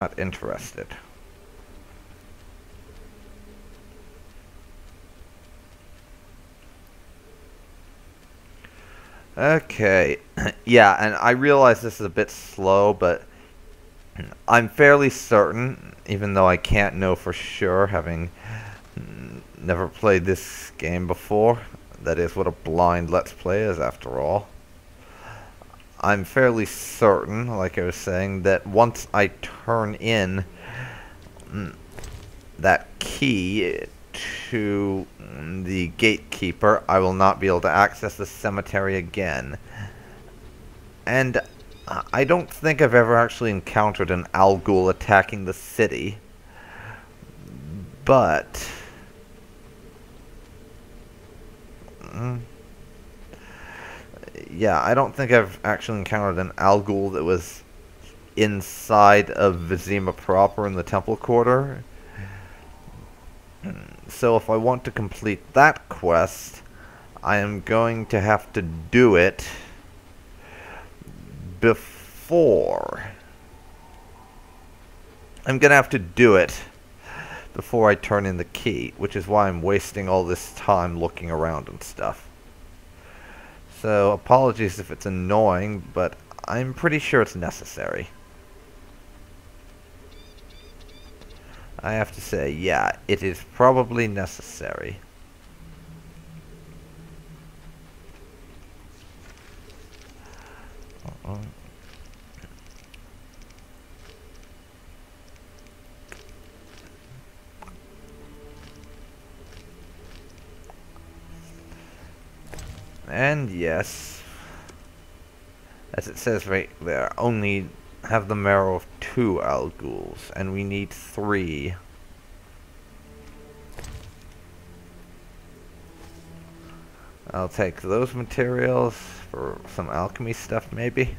Not interested. Okay. Yeah, and I realize this is a bit slow, but I'm fairly certain, even though I can't know for sure, having never played this game before. That is what a blind Let's Play is, after all. I'm fairly certain, like I was saying, that once I turn in that key to the gatekeeper, I will not be able to access the cemetery again. And I don't think I've ever actually encountered an Al-Ghul attacking the city. But yeah, I don't think I've actually encountered an Al-Ghul that was inside of Vizima proper in the Temple Quarter. So if I want to complete that quest, I am going to have to do it before... I'm going to have to do it before I turn in the key, which is why I'm wasting all this time looking around and stuff. So apologies if it's annoying, but I'm pretty sure it's necessary. I have to say, yeah, it is probably necessary. And yes, as it says right there, only have the marrow of 2 Al-Ghuls, and we need 3. I'll take those materials for some alchemy stuff, maybe.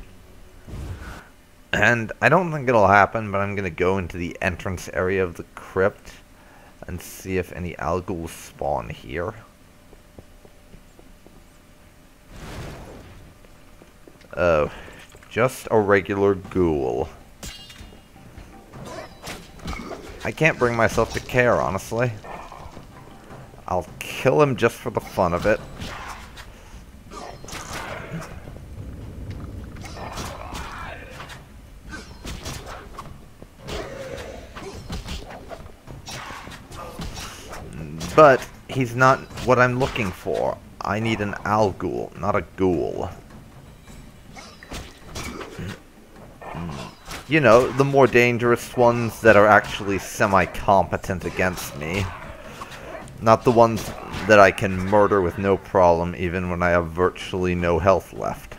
And I don't think it'll happen, but I'm going to go into the entrance area of the crypt and see if any Al-Ghuls spawn here. Oh, just a regular ghoul. I can't bring myself to care, honestly. I'll kill him just for the fun of it. But he's not what I'm looking for. I need an Al-Ghul, not a ghoul. You know, the more dangerous ones that are actually semi-competent against me. Not the ones that I can murder with no problem, even when I have virtually no health left.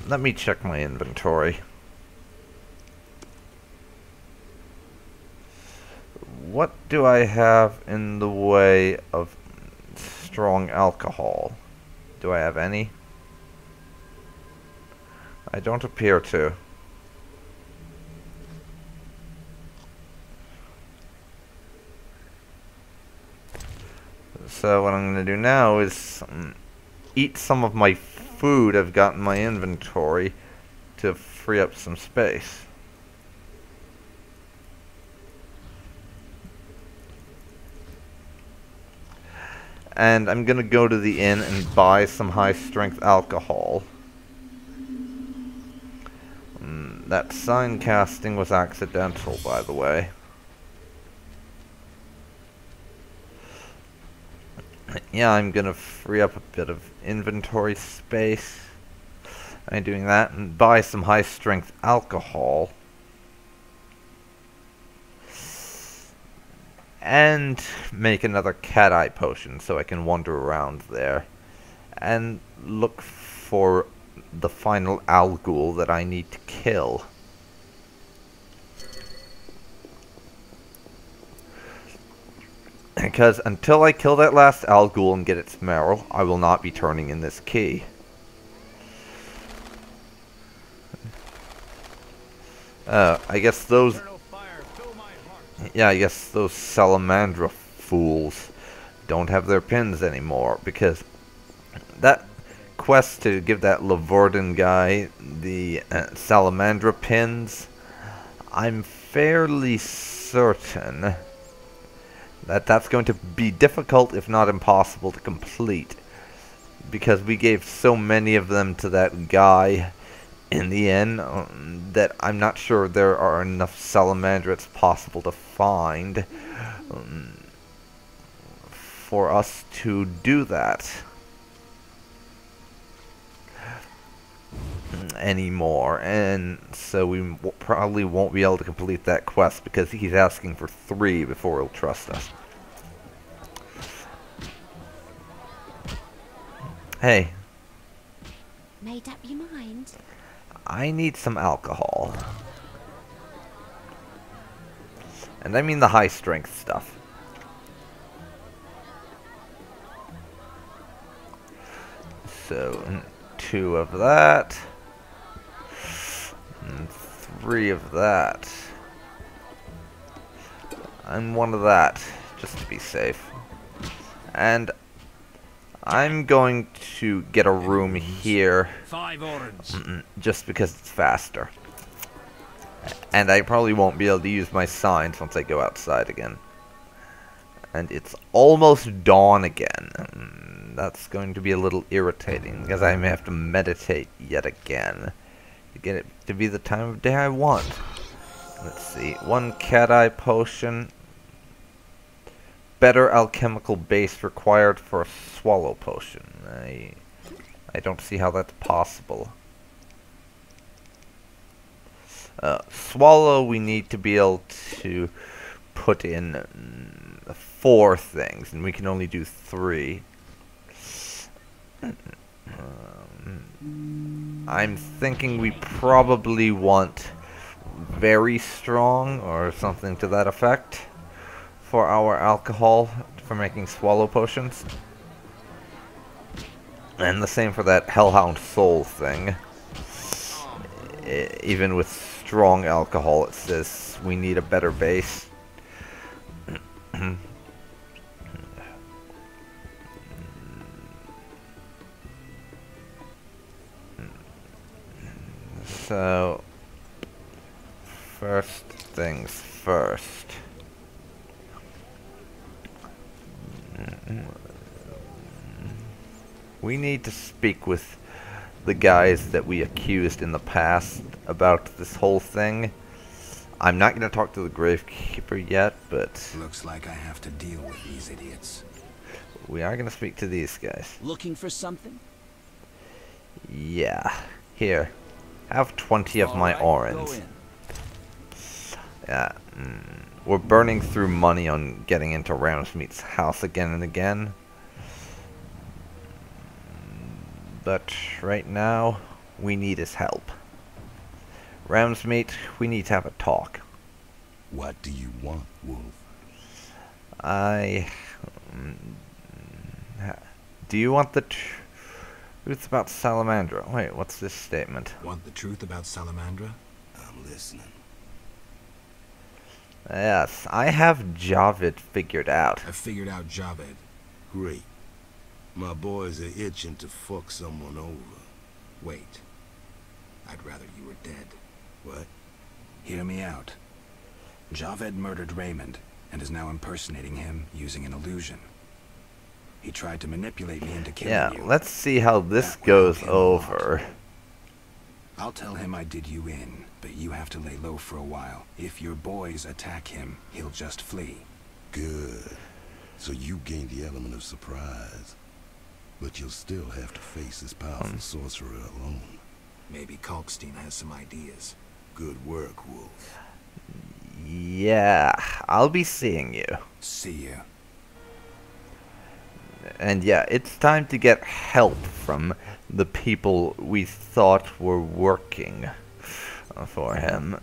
Let me check my inventory. What do I have in the way of strong alcohol? Do I have any? I don't appear to. So what I'm going to do now is eat some of my food I've got in my inventory to free up some space. And I'm gonna go to the inn and buy some high-strength alcohol. That sign casting was accidental, by the way. Yeah, I'm gonna free up a bit of inventory space. I'm doing that and buy some high-strength alcohol. And make another cat-eye potion so I can wander around there and look for the final Al-Ghul that I need to kill. Because until I kill that last Al-Ghul and get its marrow, I will not be turning in this key. I guess those yeah, I guess those Salamandra fools don't have their pins anymore, because that quest to give that Lavorden guy the Salamandra pins, I'm fairly certain that that's going to be difficult, if not impossible, to complete, because we gave so many of them to that guy in the end that I'm not sure there are enough Salamandra it's possible to find for us to do that anymore, and so we probably won't be able to complete that quest because he's asking for 3 before he'll trust us. Hey. Made up your mind? I need some alcohol. And I mean the high strength stuff. So, 2 of that. And 3 of that. And 1 of that, just to be safe. And I'm going to get a room here. 5 orange. Just because it's faster. And I probably won't be able to use my signs once I go outside again. And it's almost dawn again. That's going to be a little irritating, because I may have to meditate yet again to get it to be the time of day I want. Let's see. 1 cat eye potion. Better alchemical base required for a swallow potion. I don't see how that's possible. Swallow, we need to be able to put in 4 things, and we can only do 3. I'm thinking we probably want very strong, or something to that effect, for our alcohol, for making swallow potions. And the same for that Hellhound Soul thing. Even with strong alcohol, it says we need a better base. So, first things first. We need to speak with the guys that we accused in the past about this whole thing. I'm not going to talk to the Gravekeeper yet, but looks like I have to deal with these idiots. We are going to speak to these guys. Looking for something? Yeah. Here. Have 20 of my orange. Yeah. We're burning through money on getting into Ramsmeat's house again and again. But right now, we need his help. Ramsmeat, we need to have a talk. What do you want, Wolf? Do you want the truth about Salamandra? Wait, what's this statement? Want the truth about Salamandra? I'm listening. Yes, I have Javid figured out. I figured out Javed. Great. My boys are itching to fuck someone over. Wait. I'd rather you were dead. What? Hear me out. Javed murdered Raymond, and is now impersonating him using an illusion. He tried to manipulate me into killing you. Yeah, let's see how this goes over. I'll tell him I did you in, but you have to lay low for a while. If your boys attack him, he'll just flee. Good. So you gained the element of surprise. But you'll still have to face this powerful sorcerer alone. Maybe Kalkstein has some ideas. Good work, Wolf. Yeah, I'll be seeing you. See you. And yeah, it's time to get help from the people we thought were working for him.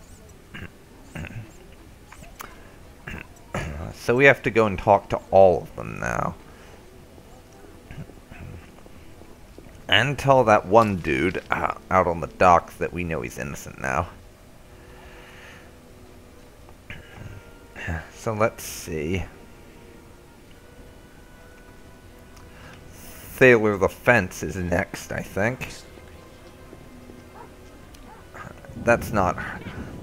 So we have to go and talk to all of them now. And tell that one dude out on the docks that we know he's innocent now. So let's see. Thaler the Fence is next, I think. That's not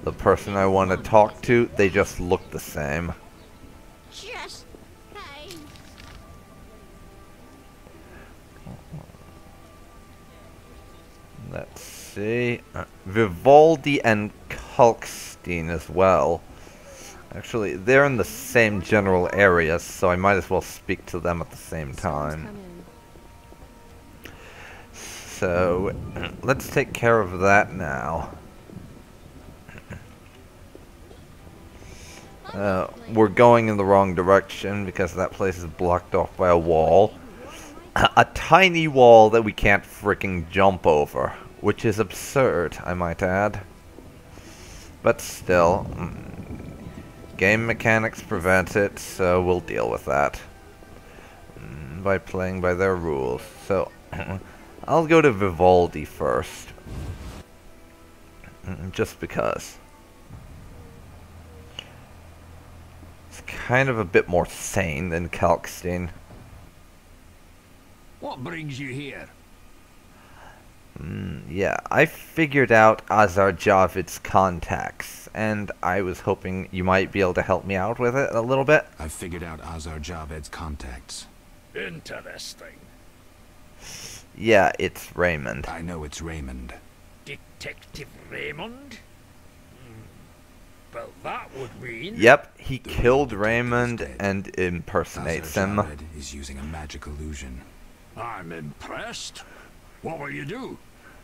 the person I want to talk to. They just look the same. Just hey. Let's see. Vivaldi and Kalkstein as well. Actually, they're in the same general area, so I might as well speak to them at the same time. So, let's take care of that now. We're going in the wrong direction because that place is blocked off by a wall. A tiny wall that we can't freaking jump over, which is absurd, I might add. But still, game mechanics prevent it, so we'll deal with that by playing by their rules. So, I'll go to Vivaldi first, just because. It's kind of a bit more sane than Kalkstein. What brings you here? Yeah, I figured out Azar Javid's contacts, and I was hoping you might be able to help me out with it a little bit. I figured out Azar Javed's contacts. Interesting. Yeah, it's Raymond. I know it's Raymond. Detective Raymond? Well, that would mean... Yep, he The killed real detective is Raymond dead. and impersonates Azar him. Javed is using a magic illusion. I'm impressed. What will you do?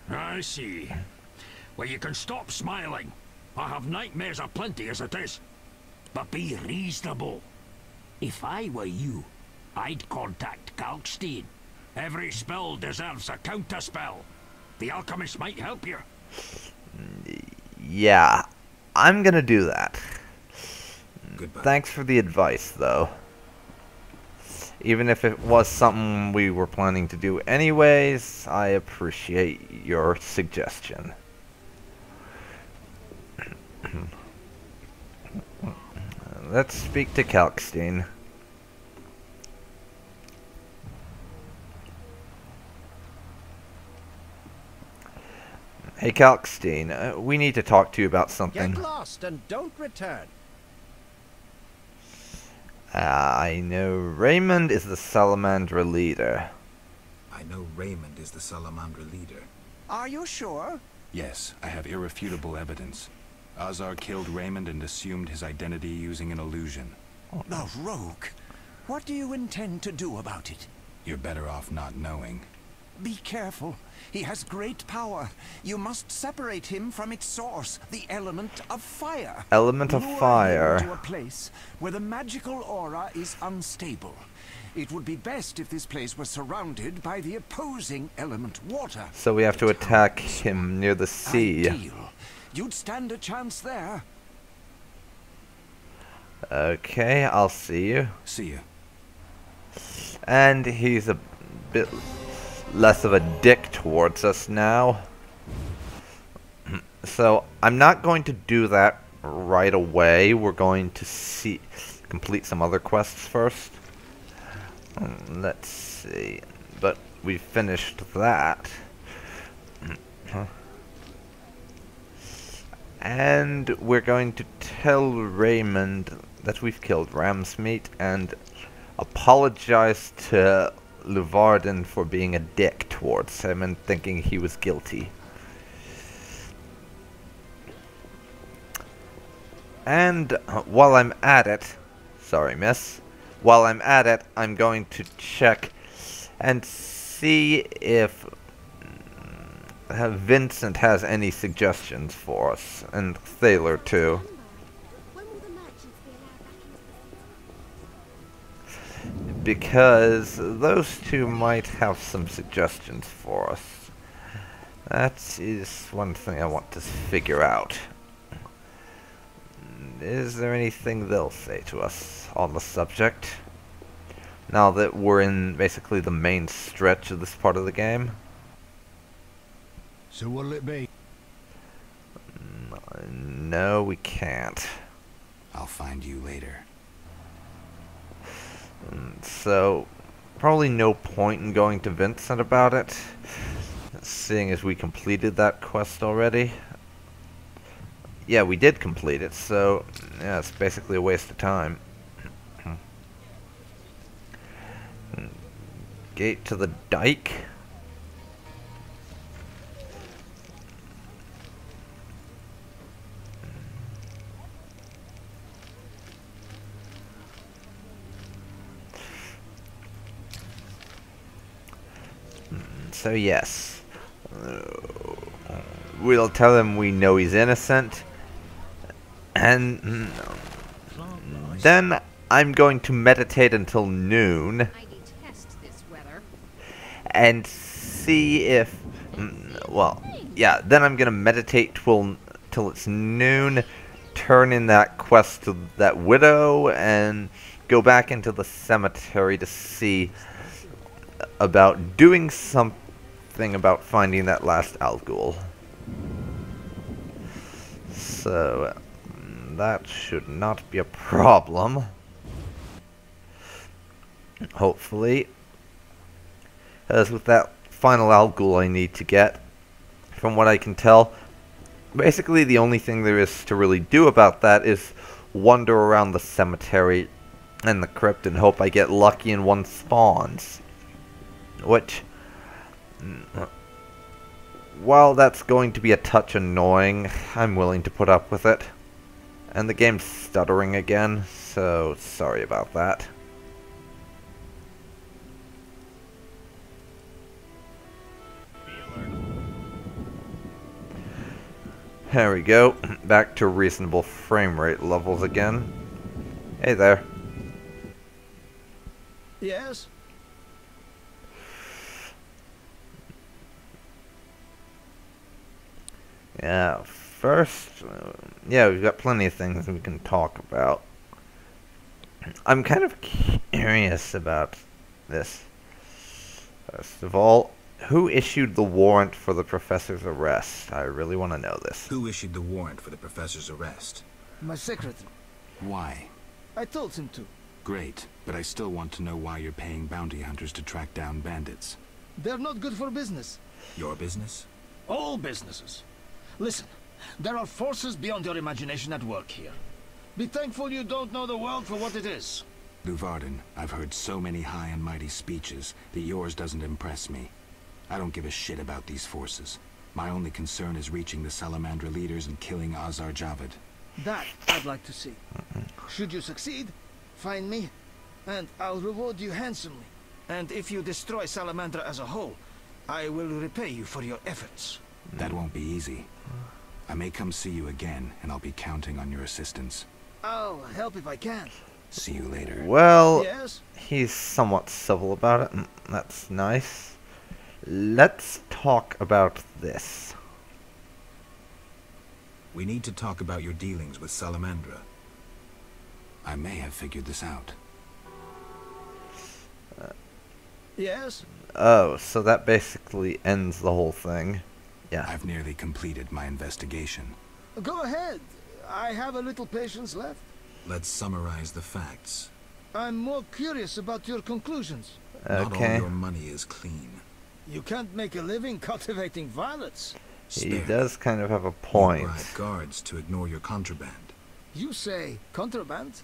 I see. Well, you can stop smiling. I have nightmares aplenty as it is. But be reasonable. If I were you, I'd contact Kalkstein. Every spell deserves a counterspell. The alchemist might help you. Yeah, I'm gonna do that. Goodbye. Thanks for the advice, though. Even if it was something we were planning to do anyways, I appreciate your suggestion. Let's speak to Kalkstein. Hey Kalkstein, we need to talk to you about something. Get lost and don't return. I know Raymond is the Salamandra leader. I know Raymond is the Salamandra leader. Are you sure? Yes, I have irrefutable evidence. Azar killed Raymond and assumed his identity using an illusion. The rogue. What do you intend to do about it? You're better off not knowing. Be careful. He has great power. You must separate him from its source, the element of fire. Element of Lure fire. him to a place where the magical aura is unstable. It would be best if this place was surrounded by the opposing element, water. So we have to attack him near the sea. Ideal. You'd stand a chance there. Okay, I'll see you. See ya. And he's a bit less of a dick towards us now. So I'm not going to do that right away. We're going to complete some other quests first. Let's see. But we finished that. And we're going to tell Raymond that we've killed Ramsmeat and apologize to Luvarden for being a dick towards him and thinking he was guilty. And while I'm at it, sorry miss, while I'm at it, I'm going to check and see if Vincent has any suggestions for us, and Thaler too. When will the merchants be allowed back into the Because those two might have some suggestions for us. That is one thing I want to figure out. Is there anything they'll say to us on the subject? Now that we're in basically the main stretch of this part of the game. So what'll it be? No, we can't. I'll find you later. so probably no point in going to Vincent about it, seeing as we completed that quest already. Yeah, we did complete it, so yeah, it's basically a waste of time. Gate to the dike. So yes, we'll tell him we know he's innocent, and then I'm going to meditate until noon I detest this weather. and see if, well, yeah, then I'm gonna meditate till it's noon, turn in that quest to that widow, and go back into the cemetery to see about doing something about finding that last Algul. So that should not be a problem. Hopefully. As with that final Algul I need to get, from what I can tell, basically the only thing there is to really do about that is wander around the cemetery and the crypt and hope I get lucky and one spawns. Which, while that's going to be a touch annoying, I'm willing to put up with it. And the game's stuttering again, so sorry about that. There we go, back to reasonable frame rate levels again. Hey there. Yes? Yeah, first, yeah, we've got plenty of things we can talk about. I'm kind of curious about this. First of all, who issued the warrant for the professor's arrest? I really want to know this. Who issued the warrant for the professor's arrest? My secretary. Why? I told him to. Great, but I still want to know why you're paying bounty hunters to track down bandits. They're not good for business. Your business? All businesses. Listen, there are forces beyond your imagination at work here. Be thankful you don't know the world for what it is. Luvarden, I've heard so many high and mighty speeches that yours doesn't impress me. I don't give a shit about these forces. My only concern is reaching the Salamandra leaders and killing Azar Javed. That I'd like to see. Should you succeed, find me, and I'll reward you handsomely. And if you destroy Salamandra as a whole, I will repay you for your efforts. That won't be easy. I may come see you again, and I'll be counting on your assistance. I'll help if I can. See you later. Well, Yes? he's somewhat civil about it, and that's nice. Let's talk about this. We need to talk about your dealings with Salamandra. I may have figured this out. Yes? Oh, so that basically ends the whole thing. Yeah. I've nearly completed my investigation. Go ahead. I have a little patience left. Let's summarize the facts. I'm more curious about your conclusions. Not all Okay. your money is clean. You can't make a living cultivating violets. He Spare. does kind of have a You point. bribe guards to ignore your contraband. You say contraband,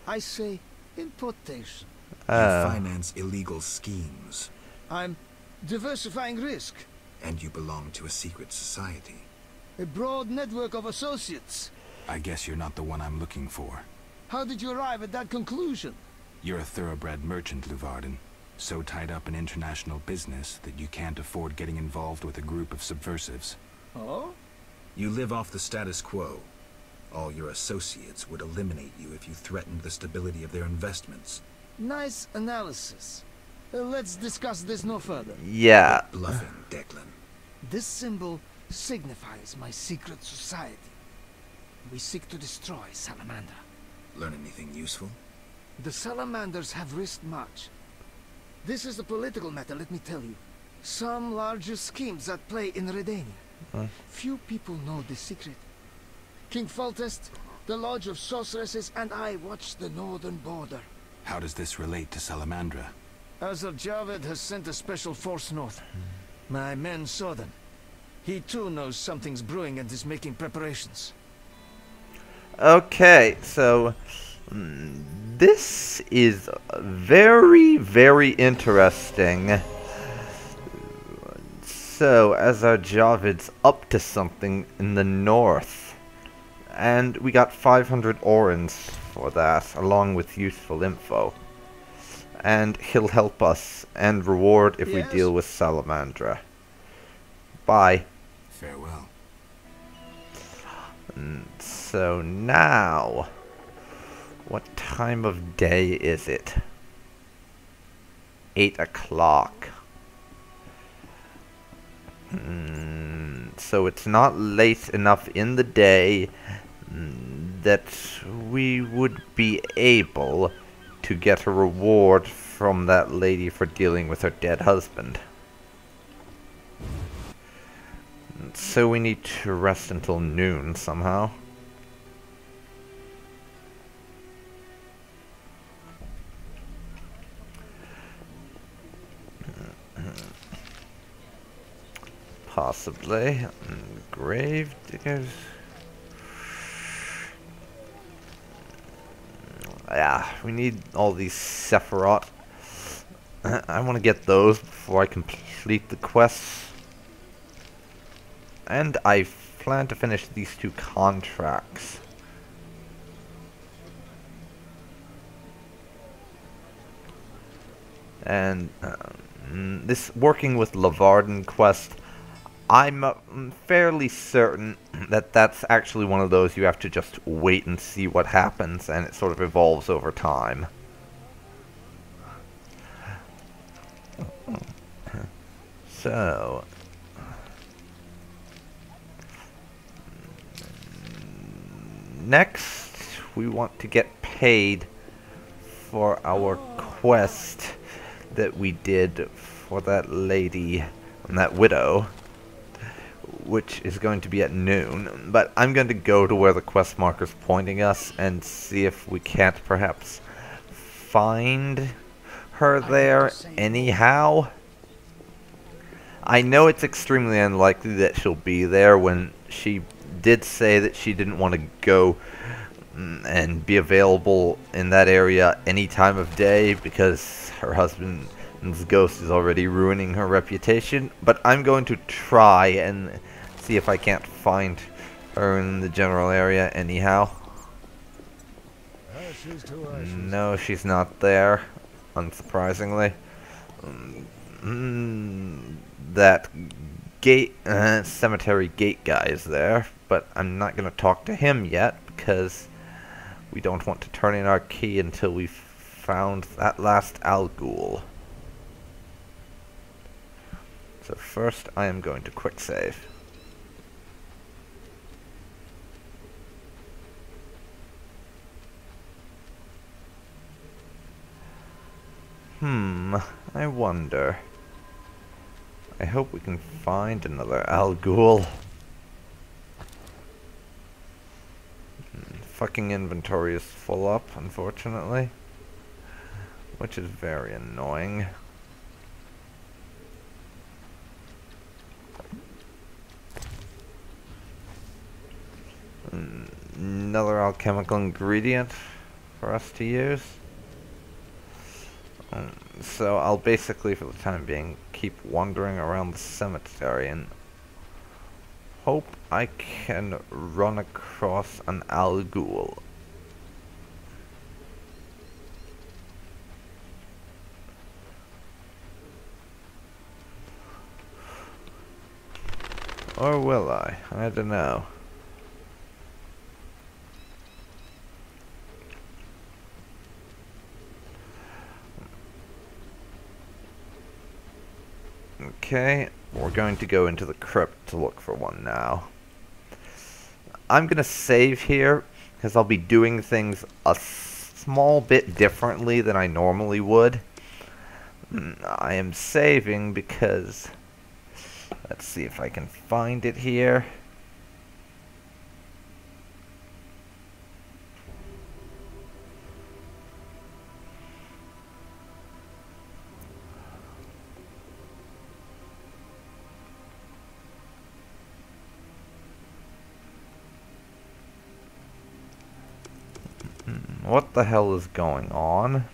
I say importation. You Oh. finance illegal schemes. I'm diversifying risk. And you belong to a secret society. A broad network of associates. I guess you're not the one I'm looking for. How did you arrive at that conclusion? You're a thoroughbred merchant, Luvarden. So tied up in international business that you can't afford getting involved with a group of subversives. Oh? You live off the status quo. All your associates would eliminate you if you threatened the stability of their investments. Nice analysis. Let's discuss this no further. Yeah. Bluffing, Declan. This symbol signifies my secret society. We seek to destroy Salamandra. Learn anything useful? The Salamanders have risked much. This is a political matter, let me tell you. Some larger schemes at play in Redania. Few people know the secret. King Foltest, the Lodge of Sorceresses, and I watch the northern border. How does this relate to Salamandra? Azar Javed has sent a special force north. My men saw them. He too knows something's brewing and is making preparations. Okay, so this is very, very interesting. So, Azar Javed's up to something in the north. And we got 500 orans for that, along with useful info. And he'll help us and reward if we deal with Salamandra. Bye. Farewell. So now, what time of day is it? 8 o'clock. So it's not late enough in the day that we would be able to get a reward from that lady for dealing with her dead husband. So we need to rest until noon somehow. Possibly. Grave diggers. Yeah, we need all these Sephiroth. I want to get those before I complete the quests. And I plan to finish these 2 contracts. And this working with Lavarden quest, I'm fairly certain that that's actually one of those you have to just wait and see what happens, and it sort of evolves over time. So, next we want to get paid for our quest that we did for that lady and that widow, which is going to be at noon. But I'm going to go to where the quest marker's pointing us and see if we can't perhaps find her there anyhow. I know it's extremely unlikely that she'll be there when she did say that she didn't want to go and be available in that area any time of day because her husband's ghost is already ruining her reputation. But I'm going to try and see if I can't find her in the general area anyhow. No, she's not there, unsurprisingly. That gate, cemetery gate guy is there, but I'm not going to talk to him yet because we don't want to turn in our key until we've found that last Al Ghul. So first I am going to quick save. I wonder. I hope we can find another Al Ghul. Fucking inventory is full up, unfortunately. Which is very annoying. Another alchemical ingredient for us to use. So I'll basically, for the time being, keep wandering around the cemetery and hope I can run across an Al Ghul. Or will I? I don't know. Okay, we're going to go into the crypt to look for one now. I'm going to save here because I'll be doing things a small bit differently than I normally would. I am saving because... let's see if I can find it here. What the hell is going on?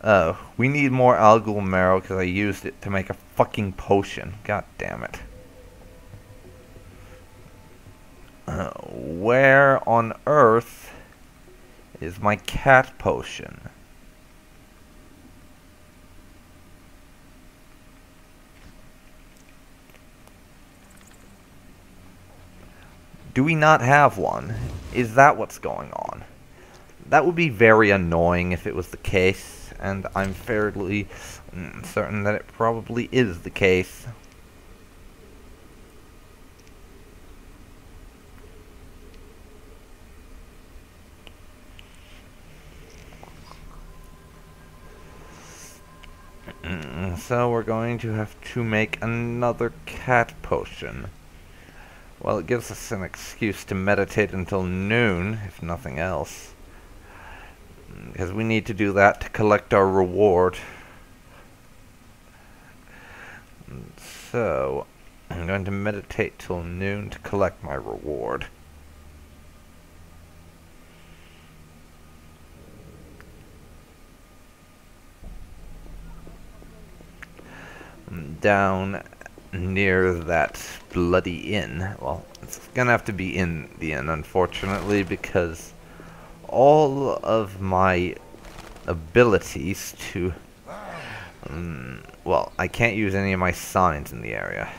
Oh, we need more algal marrow because I used it to make a fucking potion. God damn it. Where on earth is my cat potion? Do we not have one? Is that what's going on? That would be very annoying if it was the case, and I'm fairly certain that it probably is the case. So we're going to have to make another cat potion. Well, it gives us an excuse to meditate until noon, if nothing else. Because we need to do that to collect our reward. So, I'm going to meditate till noon to collect my reward. Down near that bloody inn. Well, it's gonna have to be in the inn, unfortunately, because all of my abilities to... well, I can't use any of my signs in the area.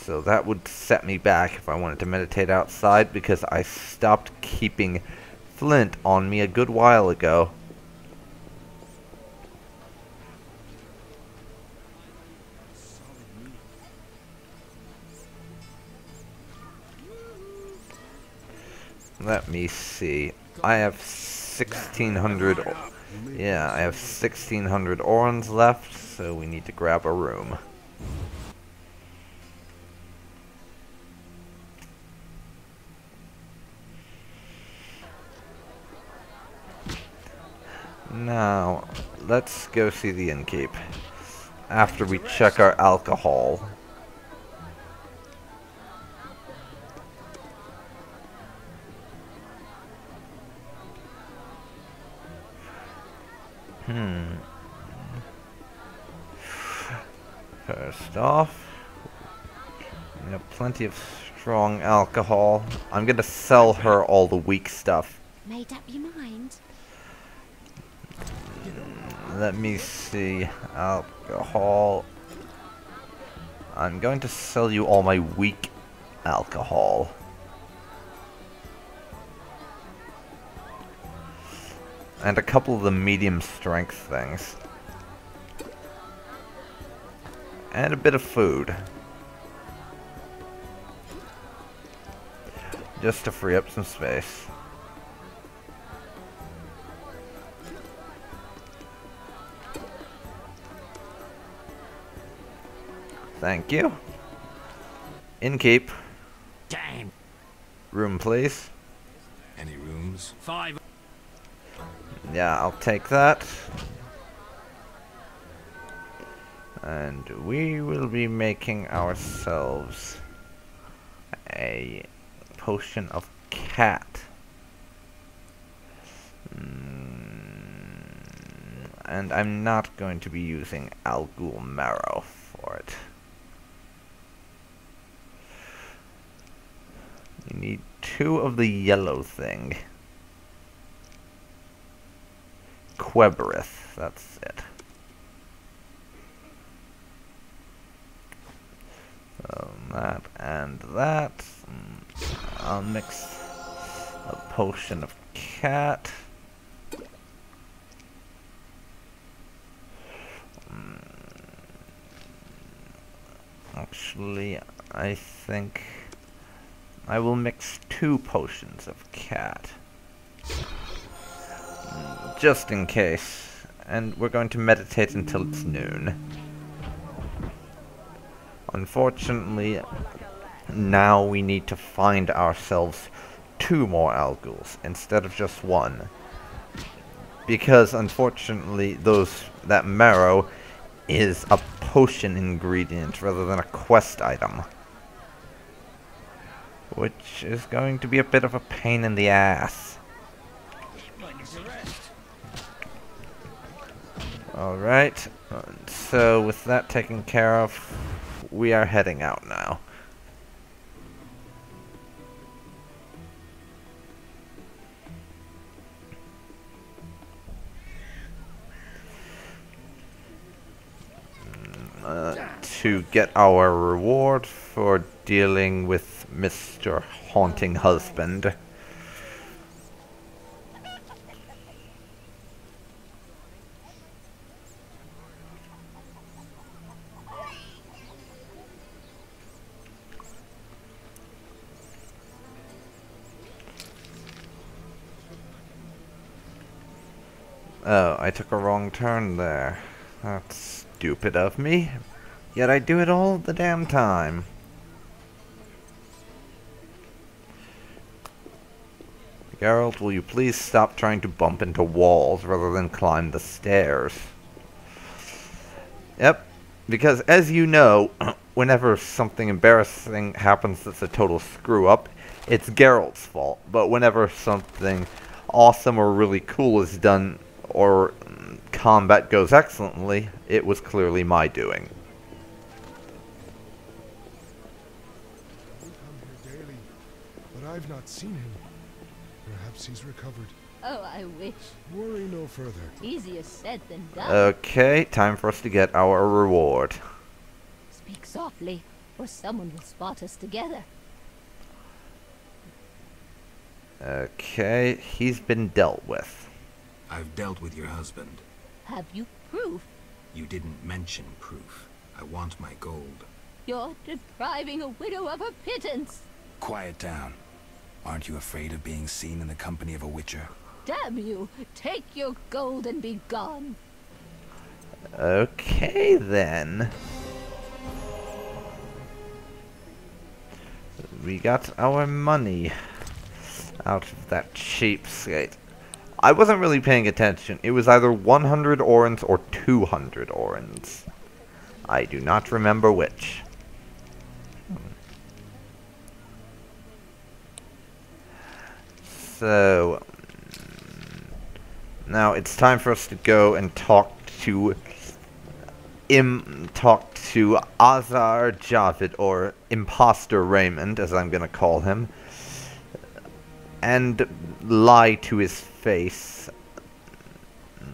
So that would set me back if I wanted to meditate outside, because I stopped keeping flint on me a good while ago. Let me see. I have 1,600... Yeah, I have 1,600 orans left, so we need to grab a room. Now, let's go see the innkeep. After we check our alcohol. First off, we have plenty of strong alcohol. I'm gonna sell her all the weak stuff. Made up your mind? Let me see. Alcohol. I'm going to sell you all my weak alcohol. And a couple of the medium strength things. And a bit of food. Just to free up some space. Thank you. Innkeep. Damn. Room, please. Any rooms? 5. Yeah, I'll take that. And we will be making ourselves a potion of cat. And I'm not going to be using algal marrow for it. You need 2 of the yellow thing. Queberith, that's it. So that and that. I'll mix a potion of cat. Actually, I think I will mix 2 potions of cat. Just in case. And we're going to meditate until it's noon. Unfortunately, now we need to find ourselves 2 more alguls instead of just 1. Because unfortunately that marrow is a potion ingredient rather than a quest item. which is going to be a bit of a pain in the ass. Alright, so with that taken care of, we are heading out now. To get our reward for dealing with Mr. Haunting Husband. Oh, I took a wrong turn there. That's stupid of me. Yet I do it all the damn time. Geralt, will you please stop trying to bump into walls rather than climb the stairs? Yep, because as you know, whenever something embarrassing happens that's a total screw-up, it's Geralt's fault. But whenever something awesome or really cool is done, or combat goes excellently, it was clearly my doing. We come here daily, but I've not seen him. Perhaps he's recovered. Oh, I wish. Worry no further. Easier said than done. Okay, time for us to get our reward. Speak softly, or someone will spot us together. Okay, he's been dealt with. I've dealt with your husband. Have you proof? You didn't mention proof. I want my gold. You're depriving a widow of her pittance. Quiet down. Aren't you afraid of being seen in the company of a witcher? Damn you! Take your gold and be gone. Okay, then. We got our money out of that cheapskate. I wasn't really paying attention. It was either 100 orens or 200 orens. I do not remember which. So, now it's time for us to go and talk to Azar Javid, or Imposter Raymond, as I'm gonna call him, and lie to his face.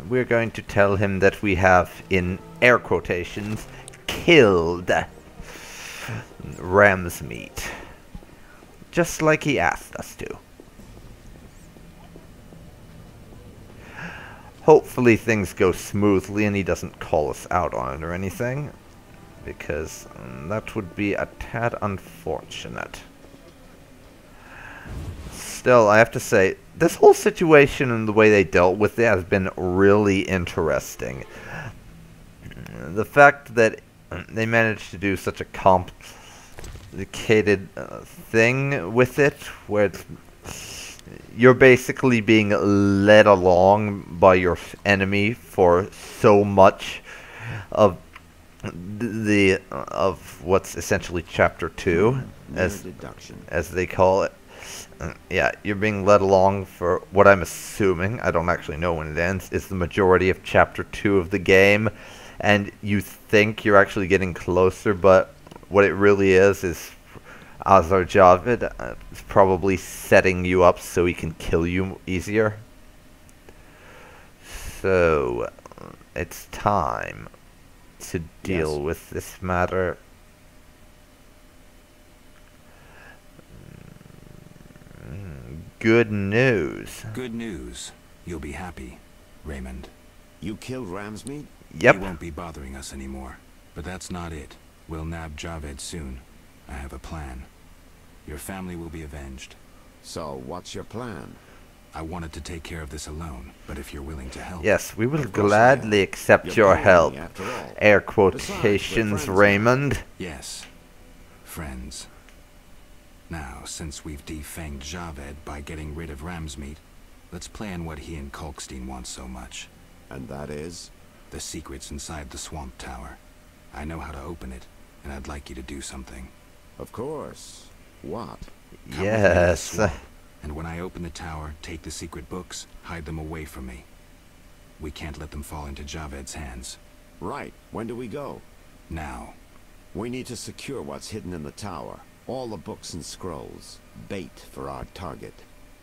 We're going to tell him that we have, in air quotations, killed ram's meat, just like he asked us to. Hopefully things go smoothly and he doesn't call us out on it or anything, because that would be a tad unfortunate. Still, I have to say, this whole situation and the way they dealt with it has been really interesting. The fact that they managed to do such a complicated thing with it, where it's you're basically being led along by your enemy for so much of what's essentially chapter 2, as they call it. Yeah, you're being led along for what I'm assuming, I don't actually know when it ends, is the majority of chapter 2 of the game, and you think you're actually getting closer, but what it really is Azar Javid is probably setting you up so he can kill you easier. So, it's time to deal with this matter. Good news. Good news. You'll be happy, Raymond. You killed Ramsmeat? Yep. He won't be bothering us anymore. But that's not it. We'll nab Javed soon. I have a plan. Your family will be avenged. So, what's your plan? I wanted to take care of this alone, but if you're willing to help... Yes, we will gladly accept your help. Air quotations, Raymond. Yes. Friends. Now, since we've defanged Javed by getting rid of Ramsmeat, let's plan what he and Kalkstein want so much. And that is? The secret's inside the Swamp Tower. I know how to open it, and I'd like you to do something. Of course. What? Come with me to the Yes. swamp, and when I open the tower, take the secret books, hide them away from me. We can't let them fall into Javed's hands. Right. When do we go? Now. We need to secure what's hidden in the tower. All the books and scrolls. Bait for our target.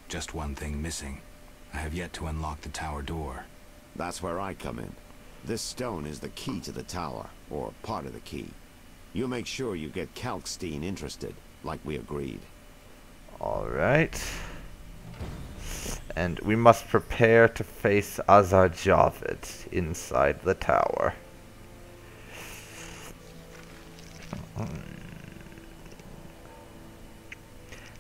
Just one thing missing. I have yet to unlock the tower door. That's where I come in. This stone is the key to the tower, or part of the key. You make sure you get Kalkstein interested, like we agreed. Alright. And we must prepare to face Azar Javed inside the tower.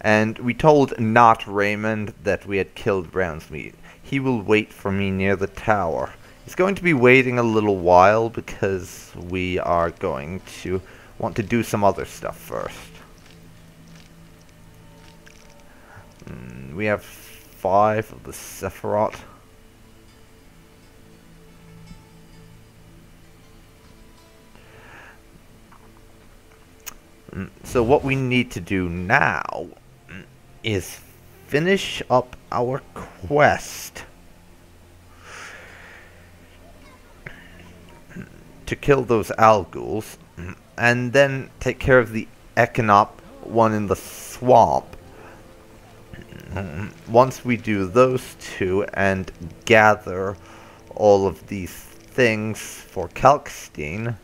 And we told not Raymond that we had killed Brownsmeat. He will wait for me near the tower. He's going to be waiting a little while because we are going to want to do some other stuff first. We have 5 of the Sephiroth. So what we need to do now is finish up our quest to kill those Alguls, and then take care of the Echinop one in the swamp. Once we do those two and gather all of these things for Kalkstein,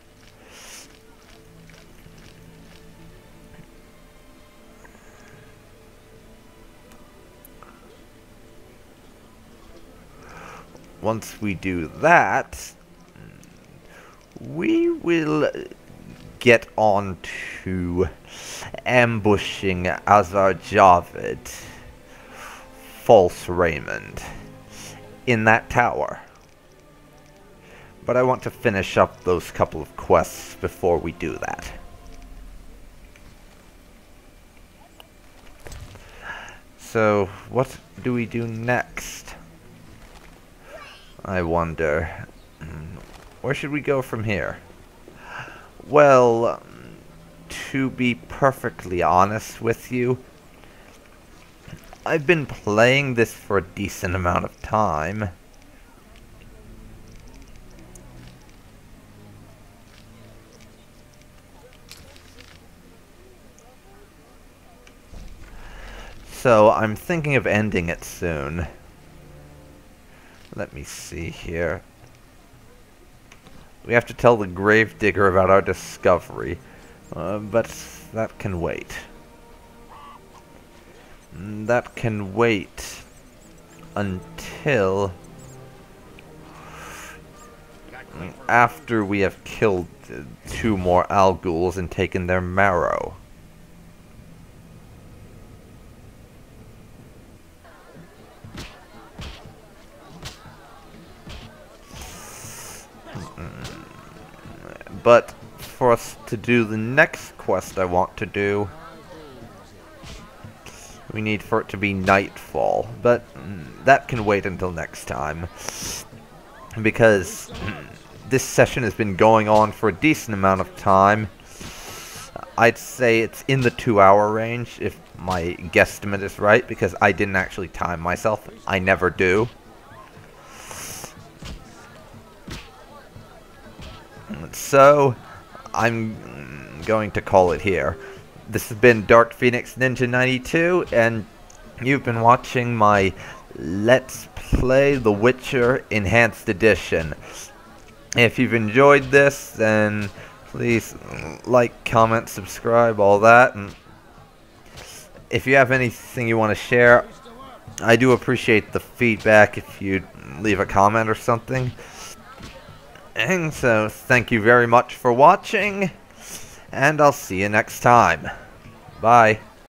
once we do that, we will get on to ambushing Azar Javed, False Raymond, in that tower. But I want to finish up those couple of quests before we do that. So, what do we do next? I wonder. Where should we go from here? Well, to be perfectly honest with you, I've been playing this for a decent amount of time. So I'm thinking of ending it soon. Let me see here. We have to tell the Gravedigger about our discovery, but that can wait. That can wait until after we have killed 2 more Alguls and taken their marrow. But for us to do the next quest I want to do, we need for it to be nightfall. But that can wait until next time, because this session has been going on for a decent amount of time. I'd say it's in the 2-hour range, if my guesstimate is right, because I didn't actually time myself. I never do. So, I'm going to call it here. This has been Dark Phoenix Ninja 92, and you've been watching my Let's Play The Witcher Enhanced Edition. If you've enjoyed this, then please like, comment, subscribe, all that. And if you have anything you want to share, I do appreciate the feedback if you'd leave a comment or something. And so, thank you very much for watching, and I'll see you next time. Bye.